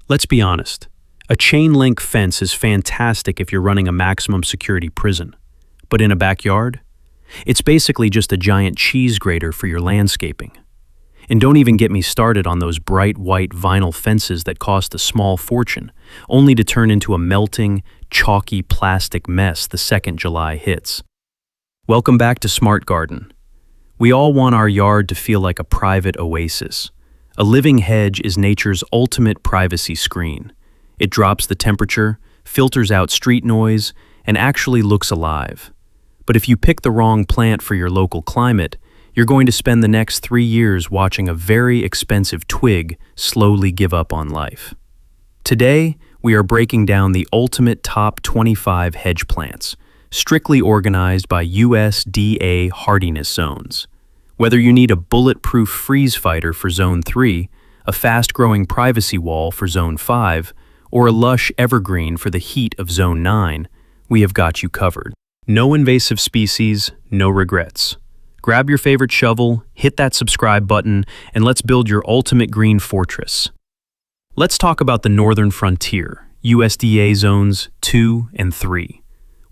Let's be honest. A chain link fence is fantastic if you're running a maximum security prison. But in a backyard? It's basically just a giant cheese grater for your landscaping. And don't even get me started on those bright white vinyl fences that cost a small fortune, only to turn into a melting, chalky plastic mess the second July hits. Welcome back to Smart Garden. We all want our yard to feel like a private oasis. A living hedge is nature's ultimate privacy screen. It drops the temperature, filters out street noise, and actually looks alive. But if you pick the wrong plant for your local climate, you're going to spend the next 3 years watching a very expensive twig slowly give up on life. Today, we are breaking down the ultimate top 25 hedge plants, strictly organized by USDA Hardiness Zones. Whether you need a bulletproof freeze fighter for Zone 3, a fast-growing privacy wall for Zone 5, or a lush evergreen for the heat of Zone 9, we have got you covered. No invasive species, no regrets. Grab your favorite shovel, hit that subscribe button, and let's build your ultimate green fortress. Let's talk about the northern frontier, USDA Zones 2 and 3.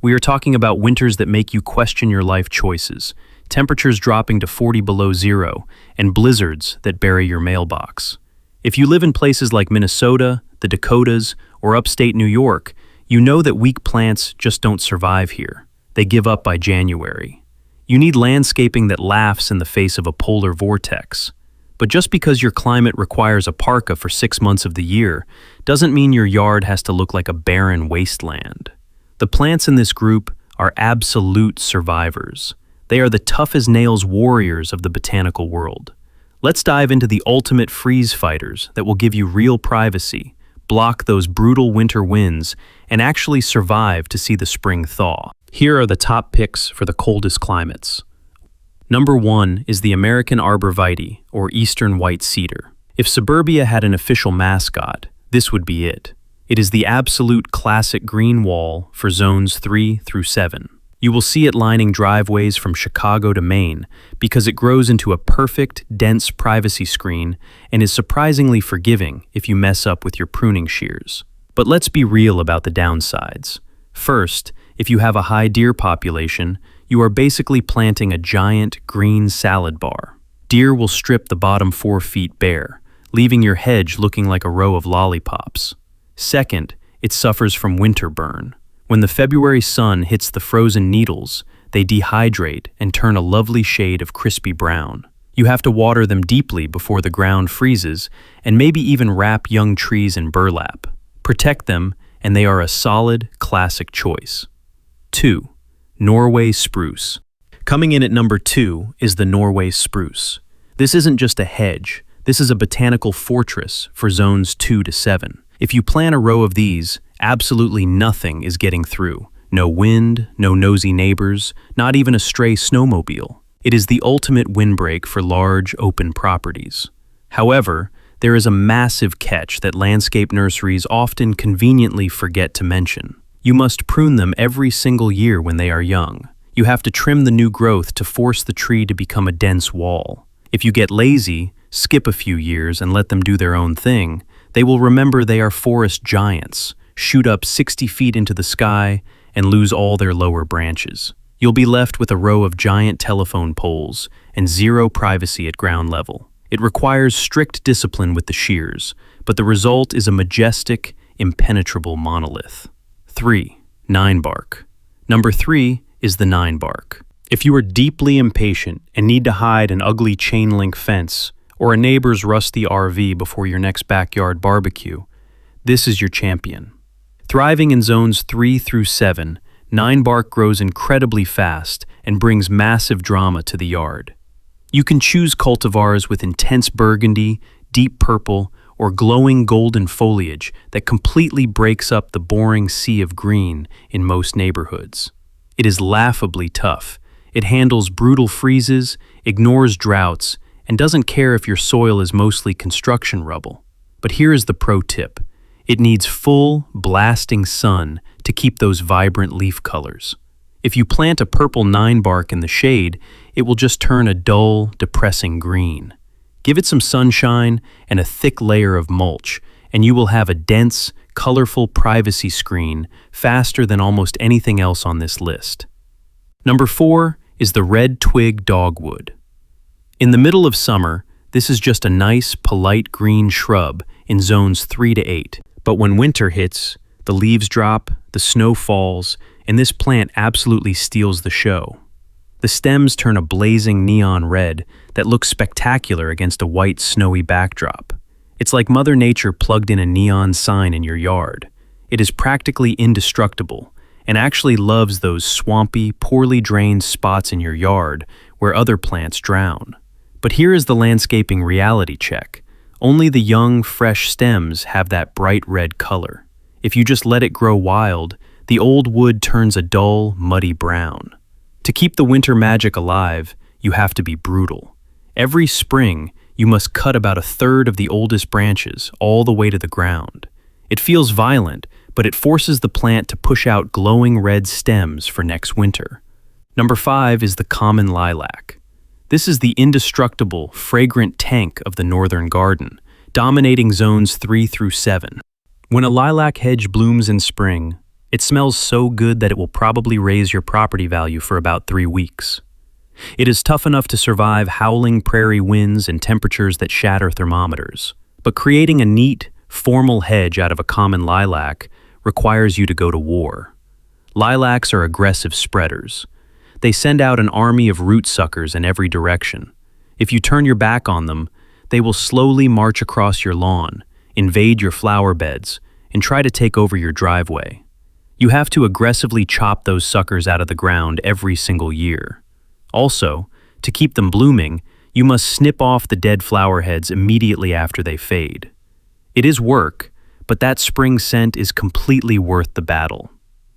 We are talking about winters that make you question your life choices, temperatures dropping to 40 below zero, and blizzards that bury your mailbox. If you live in places like Minnesota, the Dakotas, or upstate New York, you know that weak plants just don't survive here. They give up by January. You need landscaping that laughs in the face of a polar vortex. But just because your climate requires a parka for 6 months of the year doesn't mean your yard has to look like a barren wasteland. The plants in this group are absolute survivors. They are the tough-as-nails warriors of the botanical world. Let's dive into the ultimate freeze fighters that will give you real privacy, block those brutal winter winds, and actually survive to see the spring thaw. Here are the top picks for the coldest climates. Number 1 is the American Arborvitae, or Eastern White Cedar. If suburbia had an official mascot, this would be it. It is the absolute classic green wall for Zones 3 through 7. You will see it lining driveways from Chicago to Maine because it grows into a perfect, dense privacy screen and is surprisingly forgiving if you mess up with your pruning shears. But let's be real about the downsides. First, if you have a high deer population, you are basically planting a giant green salad bar. Deer will strip the bottom 4 feet bare, leaving your hedge looking like a row of lollipops. Second, it suffers from winter burn. When the February sun hits the frozen needles, they dehydrate and turn a lovely shade of crispy brown. You have to water them deeply before the ground freezes and maybe even wrap young trees in burlap. Protect them, and they are a solid, classic choice. 2. Norway Spruce. Coming in at number 2 is the Norway Spruce. This isn't just a hedge, this is a botanical fortress for Zones 2 to 7. If you plant a row of these, absolutely nothing is getting through. No wind, no nosy neighbors, not even a stray snowmobile. It is the ultimate windbreak for large, open properties. However, there is a massive catch that landscape nurseries often conveniently forget to mention. You must prune them every single year when they are young. You have to trim the new growth to force the tree to become a dense wall. If you get lazy, skip a few years and let them do their own thing, they will remember they are forest giants, shoot up 60 feet into the sky, and lose all their lower branches. You'll be left with a row of giant telephone poles and zero privacy at ground level. It requires strict discipline with the shears, but the result is a majestic, impenetrable monolith. 3. Ninebark. Number 3 is the Ninebark. If you are deeply impatient and need to hide an ugly chain link fence or a neighbor's rusty RV before your next backyard barbecue, this is your champion. Thriving in Zones 3 through 7, Ninebark grows incredibly fast and brings massive drama to the yard. You can choose cultivars with intense burgundy, deep purple, or glowing golden foliage that completely breaks up the boring sea of green in most neighborhoods. It is laughably tough. It handles brutal freezes, ignores droughts, and doesn't care if your soil is mostly construction rubble. But here is the pro tip. It needs full, blasting sun to keep those vibrant leaf colors. If you plant a purple Ninebark in the shade, it will just turn a dull, depressing green. Give it some sunshine and a thick layer of mulch, and you will have a dense, colorful privacy screen faster than almost anything else on this list. Number 4 is the red twig dogwood. In the middle of summer, this is just a nice, polite green shrub in zones 3 to 8. But when winter hits, the leaves drop, the snow falls, and this plant absolutely steals the show. The stems turn a blazing neon red that looks spectacular against a white, snowy backdrop. It's like Mother Nature plugged in a neon sign in your yard. It is practically indestructible and actually loves those swampy, poorly drained spots in your yard where other plants drown. But here is the landscaping reality check. Only the young, fresh stems have that bright red color. If you just let it grow wild, the old wood turns a dull, muddy brown. To keep the winter magic alive, you have to be brutal. Every spring, you must cut about a third of the oldest branches all the way to the ground. It feels violent, but it forces the plant to push out glowing red stems for next winter. Number 5 is the common lilac. This is the indestructible, fragrant tank of the northern garden, dominating zones 3 through 7. When a lilac hedge blooms in spring, it smells so good that it will probably raise your property value for about 3 weeks. It is tough enough to survive howling prairie winds and temperatures that shatter thermometers. But creating a neat, formal hedge out of a common lilac requires you to go to war. Lilacs are aggressive spreaders. They send out an army of root suckers in every direction. If you turn your back on them, they will slowly march across your lawn, invade your flower beds, and try to take over your driveway. You have to aggressively chop those suckers out of the ground every single year. Also, to keep them blooming, you must snip off the dead flower heads immediately after they fade. It is work, but that spring scent is completely worth the battle.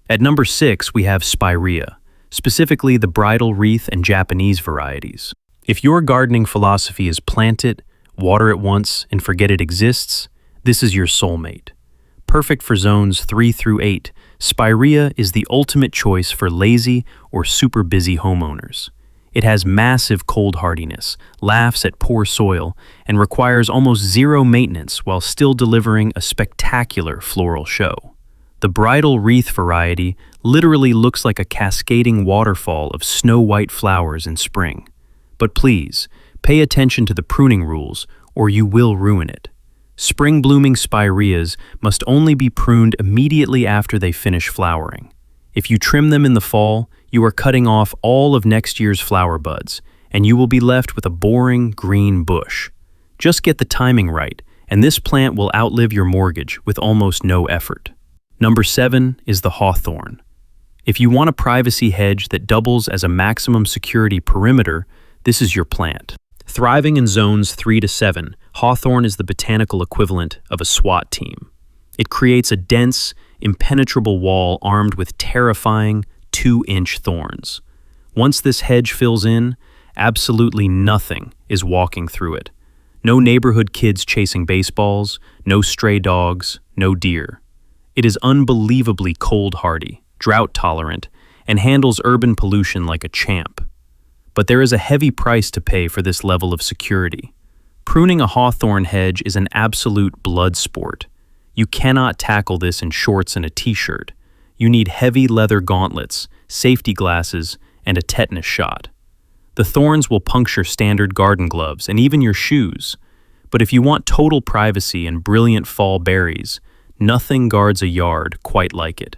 At number 6, we have spirea, specifically the bridal wreath and Japanese varieties. If your gardening philosophy is plant it, water it once, and forget it exists, this is your soulmate. Perfect for zones 3 through 8, spirea is the ultimate choice for lazy or super busy homeowners. It has massive cold hardiness, laughs at poor soil, and requires almost zero maintenance while still delivering a spectacular floral show. The bridal wreath variety literally looks like a cascading waterfall of snow-white flowers in spring. But please, pay attention to the pruning rules or you will ruin it. Spring-blooming spireas must only be pruned immediately after they finish flowering. If you trim them in the fall, you are cutting off all of next year's flower buds, and you will be left with a boring green bush. Just get the timing right, and this plant will outlive your mortgage with almost no effort. Number 7 is the hawthorn. If you want a privacy hedge that doubles as a maximum security perimeter, this is your plant. Thriving in zones 3 to 7, hawthorn is the botanical equivalent of a SWAT team. It creates a dense, impenetrable wall armed with terrifying 2-inch thorns. Once this hedge fills in, absolutely nothing is walking through it. No neighborhood kids chasing baseballs, no stray dogs, no deer. It is unbelievably cold hardy, drought tolerant, and handles urban pollution like a champ. But there is a heavy price to pay for this level of security. Pruning a hawthorn hedge is an absolute blood sport. You cannot tackle this in shorts and a t-shirt. You need heavy leather gauntlets, safety glasses, and a tetanus shot. The thorns will puncture standard garden gloves and even your shoes. But if you want total privacy and brilliant fall berries, nothing guards a yard quite like it.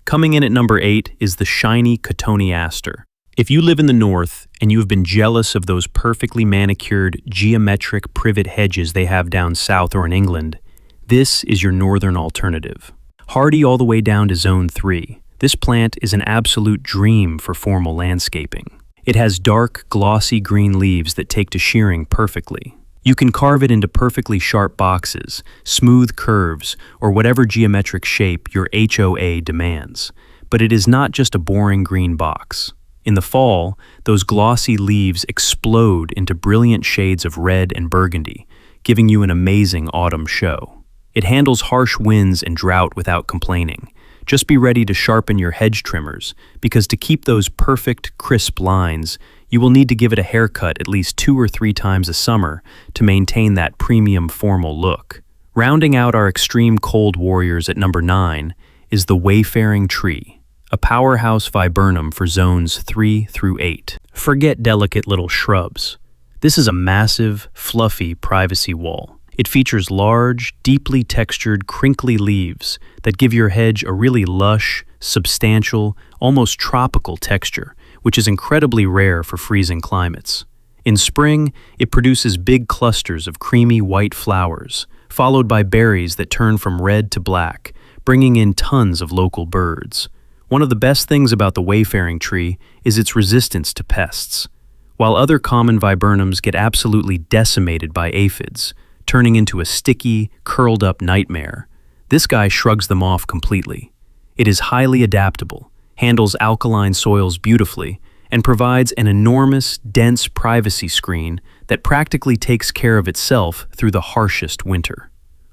Coming in at number 8 is the shiny cotoneaster. If you live in the north and you have been jealous of those perfectly manicured geometric privet hedges they have down south or in England, this is your northern alternative. Hardy all the way down to zone 3, this plant is an absolute dream for formal landscaping. It has dark, glossy green leaves that take to shearing perfectly. You can carve it into perfectly sharp boxes, smooth curves, or whatever geometric shape your HOA demands. But it is not just a boring green box. In the fall, those glossy leaves explode into brilliant shades of red and burgundy, giving you an amazing autumn show. It handles harsh winds and drought without complaining. Just be ready to sharpen your hedge trimmers, because to keep those perfect, crisp lines, you will need to give it a haircut at least 2 or 3 times a summer to maintain that premium formal look. Rounding out our extreme cold warriors at number 9 is the wayfaring tree, a powerhouse viburnum for zones 3 through 8. Forget delicate little shrubs. This is a massive, fluffy privacy wall. It features large, deeply textured, crinkly leaves that give your hedge a really lush, substantial, almost tropical texture, which is incredibly rare for freezing climates. In spring, it produces big clusters of creamy white flowers, followed by berries that turn from red to black, bringing in tons of local birds. One of the best things about the wayfaring tree is its resistance to pests. While other common viburnums get absolutely decimated by aphids, turning into a sticky, curled-up nightmare, this guy shrugs them off completely. It is highly adaptable, handles alkaline soils beautifully, and provides an enormous, dense privacy screen that practically takes care of itself through the harshest winter.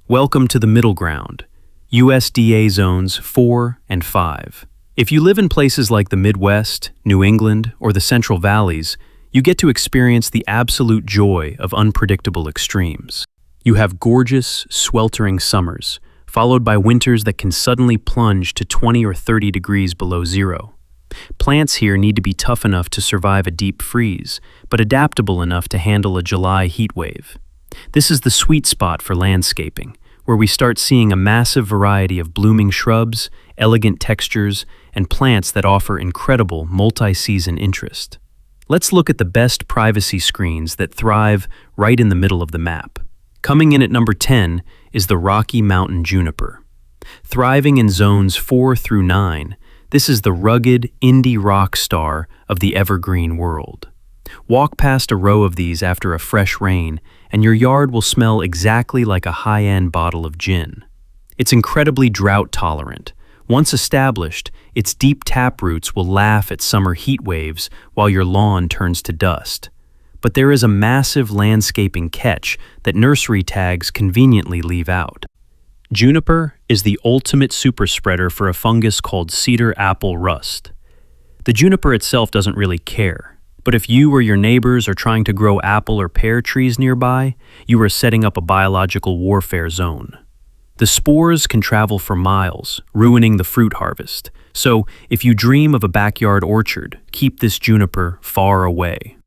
Welcome to the middle ground, USDA Zones 4 and 5. If you live in places like the Midwest, New England, or the Central Valleys, you get to experience the absolute joy of unpredictable extremes. You have gorgeous, sweltering summers, followed by winters that can suddenly plunge to 20 or 30 degrees below zero. Plants here need to be tough enough to survive a deep freeze, but adaptable enough to handle a July heat wave. This is the sweet spot for landscaping, where we start seeing a massive variety of blooming shrubs, elegant textures, and plants that offer incredible multi-season interest. Let's look at the best privacy screens that thrive right in the middle of the map. Coming in at number 10 is the Rocky Mountain juniper. Thriving in zones 4 through 9, this is the rugged indie rock star of the evergreen world. Walk past a row of these after a fresh rain, and your yard will smell exactly like a high-end bottle of gin. It's incredibly drought tolerant. Once established, its deep taproots will laugh at summer heat waves while your lawn turns to dust. But there is a massive landscaping catch that nursery tags conveniently leave out. Juniper is the ultimate superspreader for a fungus called cedar apple rust. The juniper itself doesn't really care, but if you or your neighbors are trying to grow apple or pear trees nearby, you are setting up a biological warfare zone. The spores can travel for miles, ruining the fruit harvest. So, if you dream of a backyard orchard, keep this juniper far away.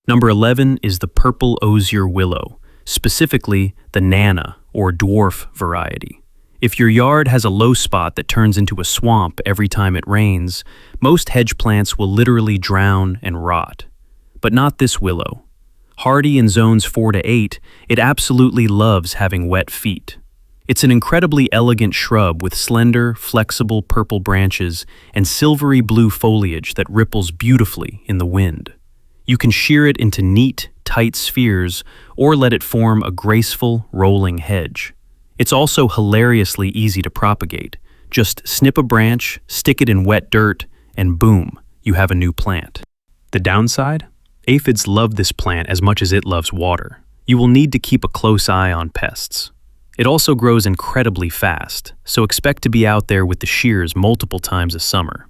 Number 11 is the purple osier willow, specifically the Nana, or dwarf variety. If your yard has a low spot that turns into a swamp every time it rains, most hedge plants will literally drown and rot. But not this willow. Hardy in zones 4 to 8, it absolutely loves having wet feet. It's an incredibly elegant shrub with slender, flexible purple branches and silvery blue foliage that ripples beautifully in the wind. You can shear it into neat, tight spheres or let it form a graceful, rolling hedge. It's also hilariously easy to propagate. Just snip a branch, stick it in wet dirt, and boom, you have a new plant. The downside? Aphids love this plant as much as it loves water. You will need to keep a close eye on pests. It also grows incredibly fast, so expect to be out there with the shears multiple times a summer.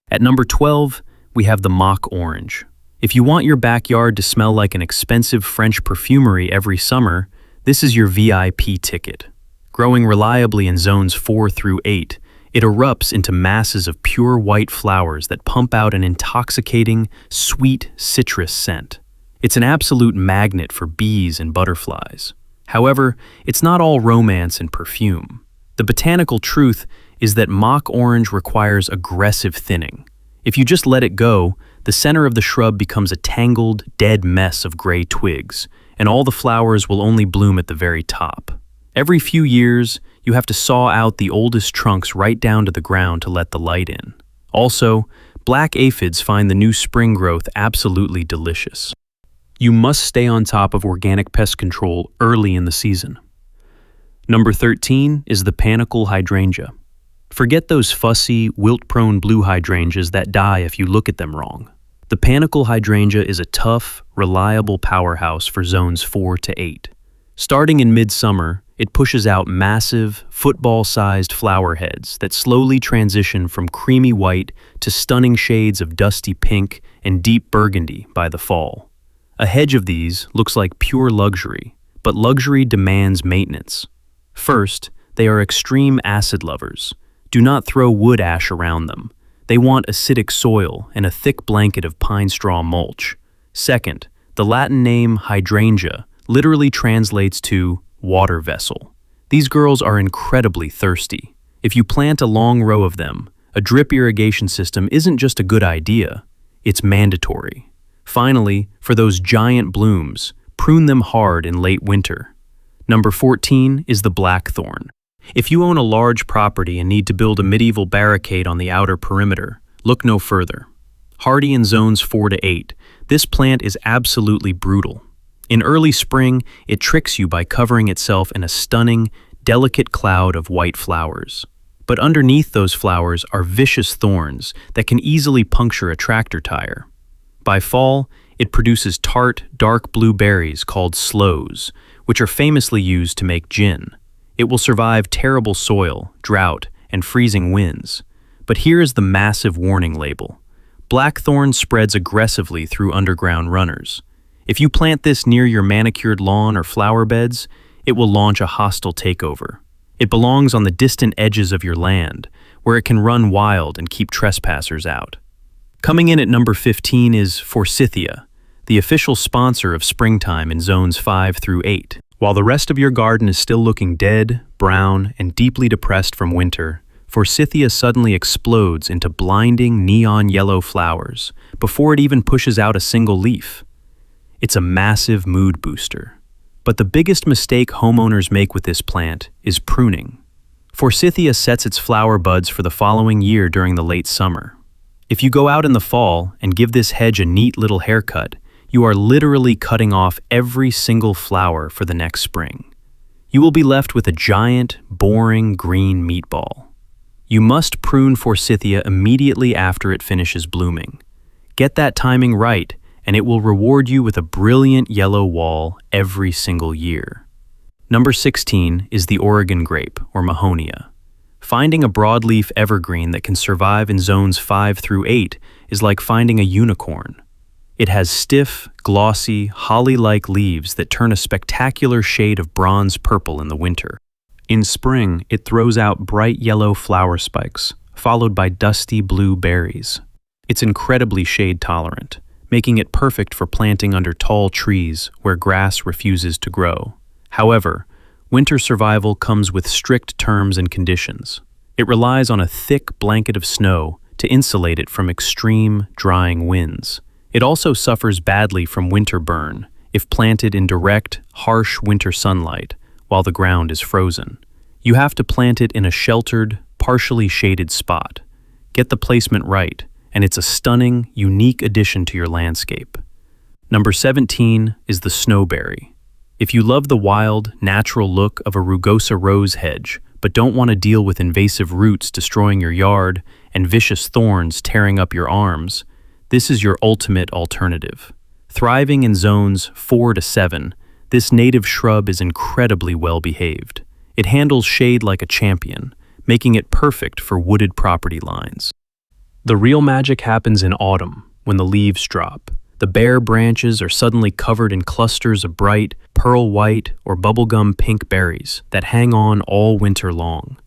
At number 12, we have the mock orange. If you want your backyard to smell like an expensive French perfumery every summer, this is your VIP ticket. Growing reliably in zones 4 through 8, it erupts into masses of pure white flowers that pump out an intoxicating, sweet citrus scent. It's an absolute magnet for bees and butterflies. However, it's not all romance and perfume. The botanical truth is that mock orange requires aggressive thinning. If you just let it go, the center of the shrub becomes a tangled, dead mess of gray twigs, and all the flowers will only bloom at the very top. Every few years, you have to saw out the oldest trunks right down to the ground to let the light in. Also, black aphids find the new spring growth absolutely delicious. You must stay on top of organic pest control early in the season. Number 13 is the panicle hydrangea. Forget those fussy, wilt-prone blue hydrangeas that die if you look at them wrong. The panicle hydrangea is a tough, reliable powerhouse for zones 4 to 8. Starting in midsummer, it pushes out massive, football-sized flower heads that slowly transition from creamy white to stunning shades of dusty pink and deep burgundy by the fall. A hedge of these looks like pure luxury, but luxury demands maintenance. First, they are extreme acid lovers. Do not throw wood ash around them. They want acidic soil and a thick blanket of pine straw mulch. Second, the Latin name hydrangea literally translates to water vessel. These girls are incredibly thirsty. If you plant a long row of them, a drip irrigation system isn't just a good idea, it's mandatory. Finally, for those giant blooms, prune them hard in late winter. Number 14 is the blackthorn. If you own a large property and need to build a medieval barricade on the outer perimeter, look no further. Hardy in zones 4 to 8, this plant is absolutely brutal. In early spring, it tricks you by covering itself in a stunning, delicate cloud of white flowers. But underneath those flowers are vicious thorns that can easily puncture a tractor tire. By fall, it produces tart, dark blue berries called sloes, which are famously used to make gin. It will survive terrible soil, drought, and freezing winds. But here is the massive warning label. Blackthorn spreads aggressively through underground runners. If you plant this near your manicured lawn or flower beds, it will launch a hostile takeover. It belongs on the distant edges of your land, where it can run wild and keep trespassers out. Coming in at number 15 is Forsythia, the official sponsor of springtime in zones 5 through 8. While the rest of your garden is still looking dead, brown, and deeply depressed from winter, Forsythia suddenly explodes into blinding neon yellow flowers before it even pushes out a single leaf. It's a massive mood booster. But the biggest mistake homeowners make with this plant is pruning. Forsythia sets its flower buds for the following year during the late summer. If you go out in the fall and give this hedge a neat little haircut, you are literally cutting off every single flower for the next spring. You will be left with a giant, boring green meatball. You must prune Forsythia immediately after it finishes blooming. Get that timing right, and it will reward you with a brilliant yellow wall every single year. Number 16 is the Oregon grape, or Mahonia. Finding a broadleaf evergreen that can survive in zones 5 through 8 is like finding a unicorn. It has stiff, glossy, holly-like leaves that turn a spectacular shade of bronze purple in the winter. In spring, it throws out bright yellow flower spikes, followed by dusty blue berries. It's incredibly shade tolerant, making it perfect for planting under tall trees where grass refuses to grow. However, winter survival comes with strict terms and conditions. It relies on a thick blanket of snow to insulate it from extreme, drying winds. It also suffers badly from winter burn if planted in direct, harsh winter sunlight while the ground is frozen. You have to plant it in a sheltered, partially shaded spot. Get the placement right, and it's a stunning, unique addition to your landscape. Number 17 is the snowberry. If you love the wild, natural look of a rugosa rose hedge, but don't want to deal with invasive roots destroying your yard and vicious thorns tearing up your arms, this is your ultimate alternative. Thriving in zones 4 to 7, this native shrub is incredibly well behaved. It handles shade like a champion, making it perfect for wooded property lines. The real magic happens in autumn, when the leaves drop. The bare branches are suddenly covered in clusters of bright, pearl white or bubblegum pink berries that hang on all winter long.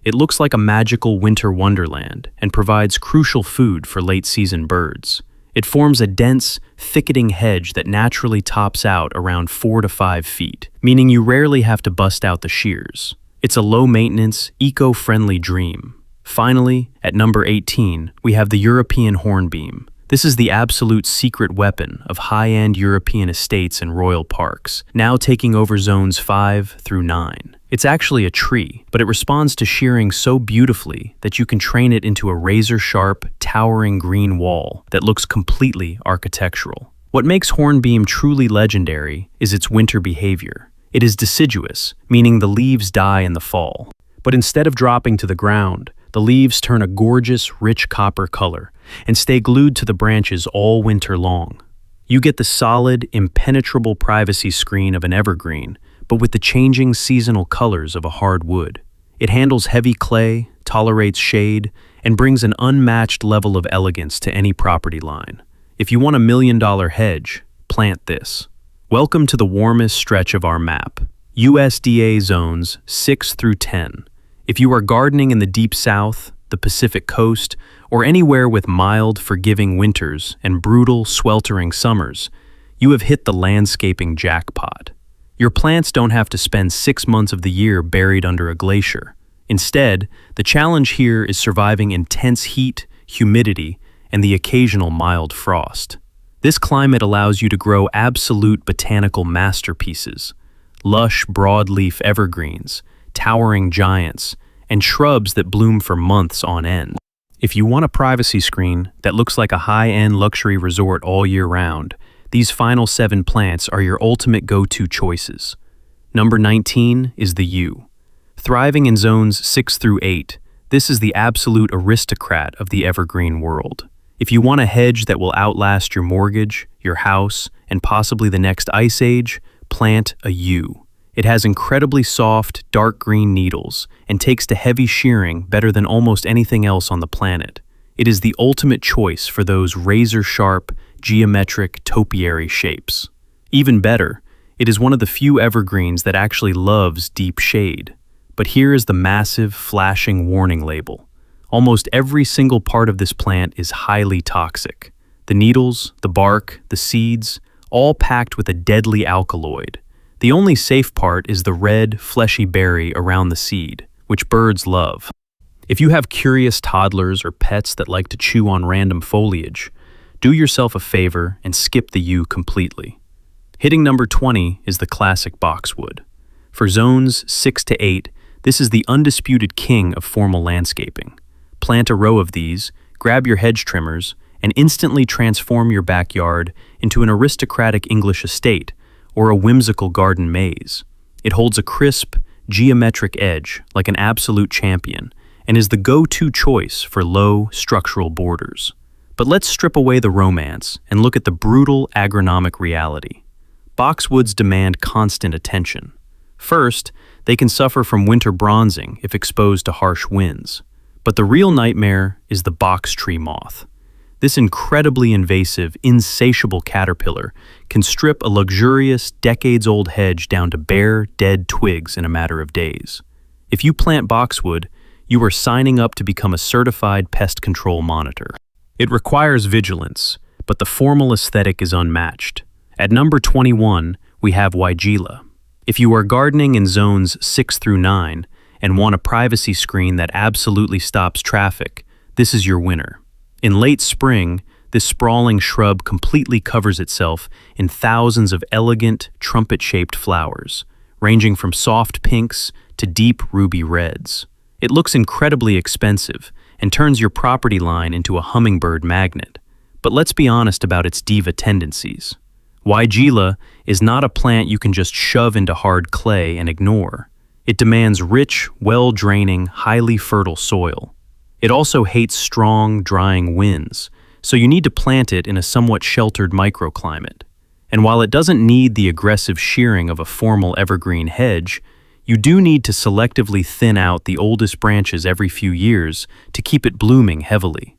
It looks like a magical winter wonderland and provides crucial food for late-season birds. It forms a dense, thicketing hedge that naturally tops out around 4 to 5 feet, meaning you rarely have to bust out the shears. It's a low-maintenance, eco-friendly dream. Finally, at number 18, we have the European hornbeam. This is the absolute secret weapon of high-end European estates and royal parks, now taking over zones 5 through 9. It's actually a tree, but it responds to shearing so beautifully that you can train it into a razor-sharp, towering green wall that looks completely architectural. What makes hornbeam truly legendary is its winter behavior. It is deciduous, meaning the leaves die in the fall. But instead of dropping to the ground, the leaves turn a gorgeous, rich copper color and stay glued to the branches all winter long. You get the solid, impenetrable privacy screen of an evergreen, but with the changing seasonal colors of a hardwood. It handles heavy clay, tolerates shade, and brings an unmatched level of elegance to any property line. If you want $1 million hedge, plant this. Welcome to the warmest stretch of our map, USDA Zones 6 through 10. If you are gardening in the Deep South, the Pacific Coast, or anywhere with mild, forgiving winters and brutal, sweltering summers, you have hit the landscaping jackpot. Your plants don't have to spend 6 months of the year buried under a glacier. Instead, the challenge here is surviving intense heat, humidity, and the occasional mild frost. This climate allows you to grow absolute botanical masterpieces, lush broadleaf evergreens, towering giants, and shrubs that bloom for months on end. If you want a privacy screen that looks like a high-end luxury resort all year round, these final 7 plants are your ultimate go-to choices. Number 19 is the yew. Thriving in zones 6 through 8, this is the absolute aristocrat of the evergreen world. If you want a hedge that will outlast your mortgage, your house, and possibly the next ice age, plant a yew. It has incredibly soft, dark green needles and takes to heavy shearing better than almost anything else on the planet. It is the ultimate choice for those razor-sharp, geometric topiary shapes. Even better, it is one of the few evergreens that actually loves deep shade. But here is the massive, flashing warning label. Almost every single part of this plant is highly toxic. The needles, the bark, the seeds, all packed with a deadly alkaloid. The only safe part is the red, fleshy berry around the seed, which birds love. If you have curious toddlers or pets that like to chew on random foliage, do yourself a favor and skip the yew completely. Hitting number 20 is the classic boxwood. For zones 6 to 8, this is the undisputed king of formal landscaping. Plant a row of these, grab your hedge trimmers, and instantly transform your backyard into an aristocratic English estate or a whimsical garden maze. It holds a crisp, geometric edge like an absolute champion and is the go-to choice for low, structural borders. But let's strip away the romance and look at the brutal agronomic reality. Boxwoods demand constant attention. First, they can suffer from winter bronzing if exposed to harsh winds. But the real nightmare is the box tree moth. This incredibly invasive, insatiable caterpillar can strip a luxurious, decades-old hedge down to bare, dead twigs in a matter of days. If you plant boxwood, you are signing up to become a certified pest control monitor. It requires vigilance, but the formal aesthetic is unmatched. At number 21, we have Weigela. If you are gardening in zones 6 through 9 and want a privacy screen that absolutely stops traffic, this is your winner. In late spring, this sprawling shrub completely covers itself in thousands of elegant, trumpet-shaped flowers, ranging from soft pinks to deep ruby reds. It looks incredibly expensive and turns your property line into a hummingbird magnet. But let's be honest about its diva tendencies. Weigela is not a plant you can just shove into hard clay and ignore. It demands rich, well-draining, highly fertile soil. It also hates strong, drying winds, so you need to plant it in a somewhat sheltered microclimate. And while it doesn't need the aggressive shearing of a formal evergreen hedge, you do need to selectively thin out the oldest branches every few years to keep it blooming heavily.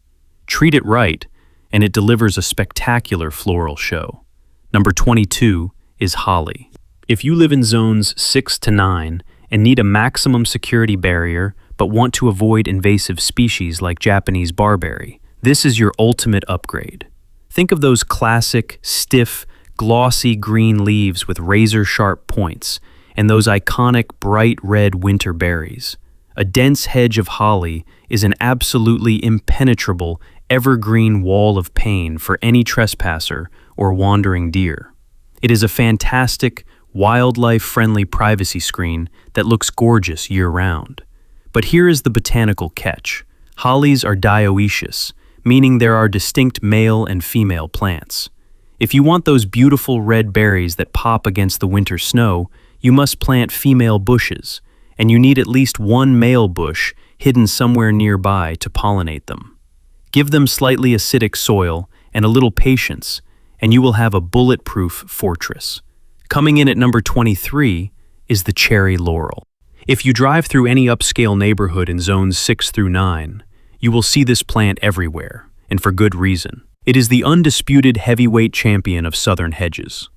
Treat it right, and it delivers a spectacular floral show. Number 22 is holly. If you live in zones 6 to 9 and need a maximum security barrier but want to avoid invasive species like Japanese barberry, this is your ultimate upgrade. Think of those classic, stiff, glossy green leaves with razor-sharp points and those iconic bright red winter berries. A dense hedge of holly is an absolutely impenetrable, evergreen wall of pain for any trespasser or wandering deer. It is a fantastic, wildlife-friendly privacy screen that looks gorgeous year-round. But here is the botanical catch. Hollies are dioecious, meaning there are distinct male and female plants. If you want those beautiful red berries that pop against the winter snow, you must plant female bushes, and you need at least one male bush hidden somewhere nearby to pollinate them. Give them slightly acidic soil and a little patience, and you will have a bulletproof fortress. Coming in at number 23 is the cherry laurel. If you drive through any upscale neighborhood in zones 6 through 9, you will see this plant everywhere, and for good reason. It is the undisputed heavyweight champion of southern hedges.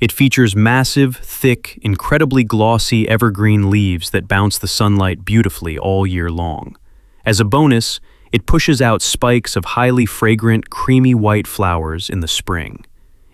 It features massive, thick, incredibly glossy evergreen leaves that bounce the sunlight beautifully all year long. As a bonus, it pushes out spikes of highly fragrant, creamy white flowers in the spring.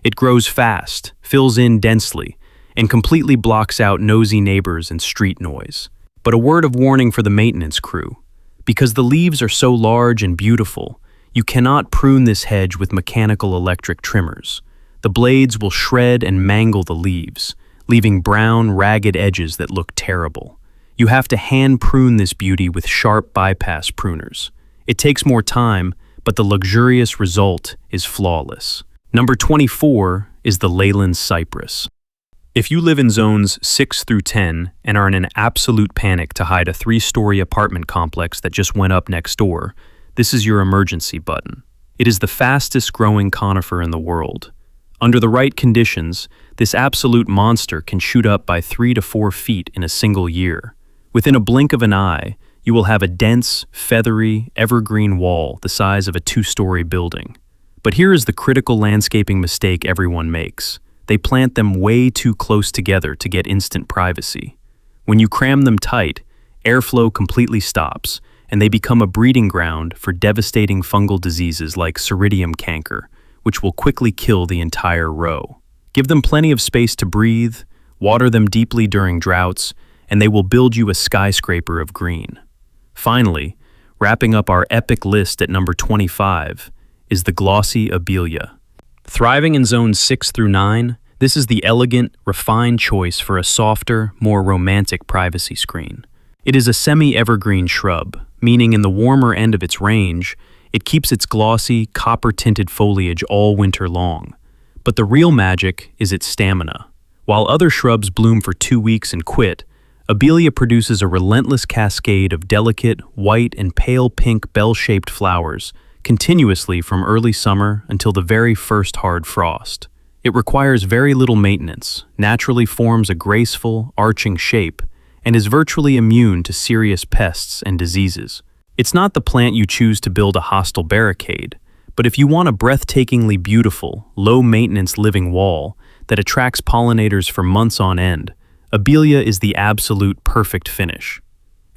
It grows fast, fills in densely, and completely blocks out nosy neighbors and street noise. But a word of warning for the maintenance crew. Because the leaves are so large and beautiful, you cannot prune this hedge with mechanical electric trimmers. The blades will shred and mangle the leaves, leaving brown, ragged edges that look terrible. You have to hand prune this beauty with sharp bypass pruners. It takes more time, but the luxurious result is flawless. Number 24 is the Leyland Cypress. If you live in zones 6 through 10 and are in an absolute panic to hide a 3-story apartment complex that just went up next door, this is your emergency button. It is the fastest growing conifer in the world. Under the right conditions, this absolute monster can shoot up by 3 to 4 feet in a single year. Within a blink of an eye, you will have a dense, feathery, evergreen wall the size of a 2-story building. But here is the critical landscaping mistake everyone makes. They plant them way too close together to get instant privacy. When you cram them tight, airflow completely stops, and they become a breeding ground for devastating fungal diseases like Ceridium canker, which will quickly kill the entire row. Give them plenty of space to breathe, water them deeply during droughts, and they will build you a skyscraper of green. Finally, wrapping up our epic list at number 25 is the Glossy Abelia. Thriving in zones 6 through 9, this is the elegant, refined choice for a softer, more romantic privacy screen. It is a semi-evergreen shrub, meaning in the warmer end of its range, it keeps its glossy, copper-tinted foliage all winter long. But the real magic is its stamina. While other shrubs bloom for 2 weeks and quit, Abelia produces a relentless cascade of delicate, white and pale pink bell-shaped flowers continuously from early summer until the very first hard frost. It requires very little maintenance, naturally forms a graceful, arching shape, and is virtually immune to serious pests and diseases. It's not the plant you choose to build a hostile barricade, but if you want a breathtakingly beautiful, low-maintenance living wall that attracts pollinators for months on end, Abelia is the absolute perfect finish.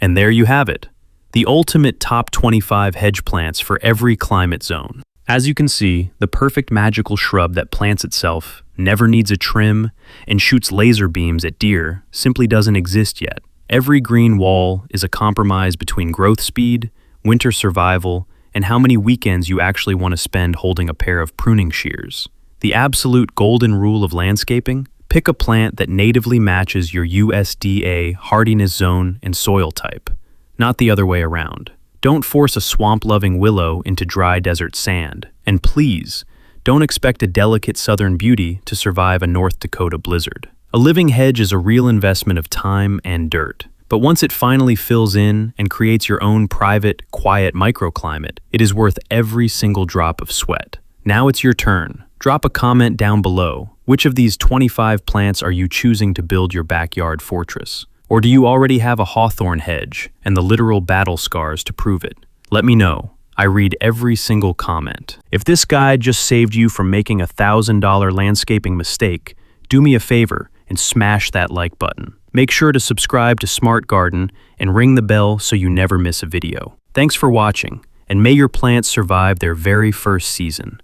And there you have it, the ultimate top 25 hedge plants for every climate zone. As you can see, the perfect magical shrub that plants itself, never needs a trim, and shoots laser beams at deer simply doesn't exist yet. Every green wall is a compromise between growth speed, winter survival, and how many weekends you actually want to spend holding a pair of pruning shears. The absolute golden rule of landscaping: pick a plant that natively matches your USDA Hardiness Zone and soil type, not the other way around. Don't force a swamp-loving willow into dry desert sand, and please, don't expect a delicate southern beauty to survive a North Dakota blizzard. A living hedge is a real investment of time and dirt, but once it finally fills in and creates your own private, quiet microclimate, it is worth every single drop of sweat. Now it's your turn. Drop a comment down below. Which of these 25 plants are you choosing to build your backyard fortress? Or do you already have a hawthorn hedge and the literal battle scars to prove it? Let me know. I read every single comment. If this guide just saved you from making a $1,000 landscaping mistake, do me a favor and smash that like button. Make sure to subscribe to Smart Garden and ring the bell so you never miss a video. Thanks for watching, and may your plants survive their very first season.